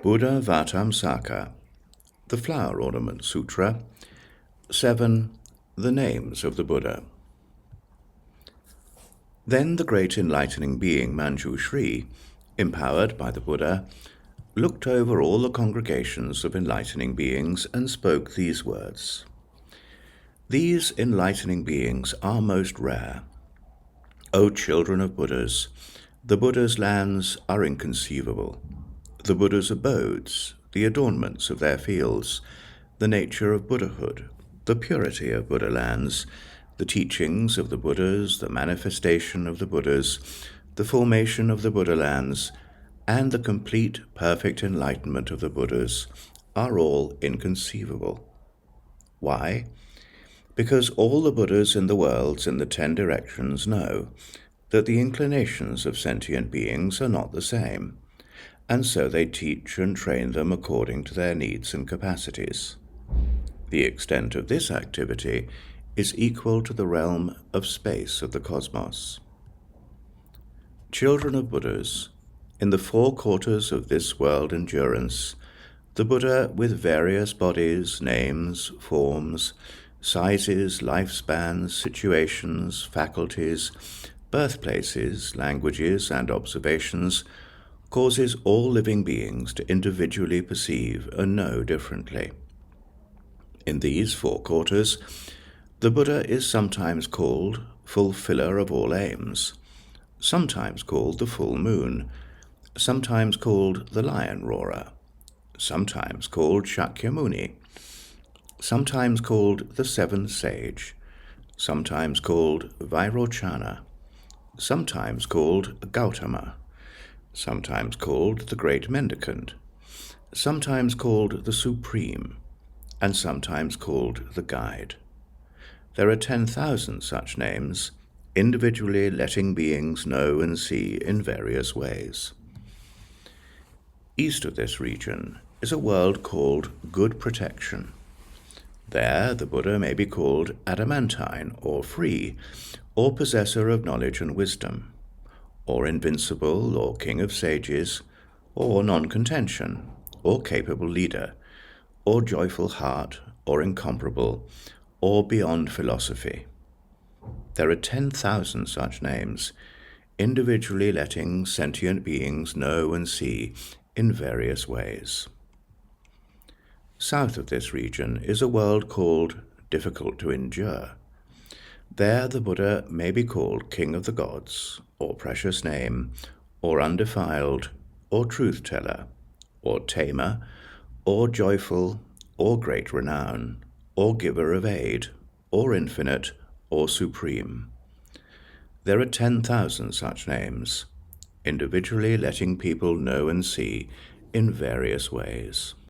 Buddhāvataṃsaka, the Flower Ornament Sutra. 7. The names of the Buddha. Then the great enlightening being Manjushri, empowered by the Buddha, looked over all the congregations of enlightening beings and spoke these words. These enlightening beings are most rare. O children of Buddhas, the Buddha's lands are inconceivable. The Buddha's abodes, the adornments of their fields, the nature of Buddhahood, the purity of Buddha lands, the teachings of the Buddhas, the manifestation of the Buddhas, the formation of the Buddha lands, and the complete, perfect enlightenment of the Buddhas are all inconceivable. Why? Because all the Buddhas in the worlds in the 10 directions know that the inclinations of sentient beings are not the same, and so they teach and train them according to their needs and capacities. The extent of this activity is equal to the realm of space of the cosmos. Children of Buddhas, in the 4 quarters of this world endurance, the Buddha with various bodies, names, forms, sizes, lifespans, situations, faculties, birthplaces, languages, and observations, causes all living beings to individually perceive and know differently. In these 4 quarters, the Buddha is sometimes called fulfiller of all aims, sometimes called the full moon, sometimes called the lion roarer, sometimes called Shakyamuni, sometimes called the 7th sage, sometimes called Vairochana, sometimes called Gautama, sometimes called the great mendicant, sometimes called the supreme, and sometimes called the guide. There are 10,000 such names, individually letting beings know and see in various ways. East of this region is a world called Good Protection. There the Buddha may be called adamantine or free, or possessor of knowledge and wisdom, or invincible or king of sages, or non-contention, or capable leader, or joyful heart, or incomparable, or beyond philosophy. There are 10,000 such names, individually letting sentient beings know and see in various ways. South of this region is a world called Difficult to Endure. There the Buddha may be called King of the Gods, or Precious Name, or Undefiled, or Truth-teller, or Tamer, or Joyful, or Great Renown, or Giver of Aid, or Infinite, or Supreme. There are 10,000 such names, individually letting people know and see in various ways.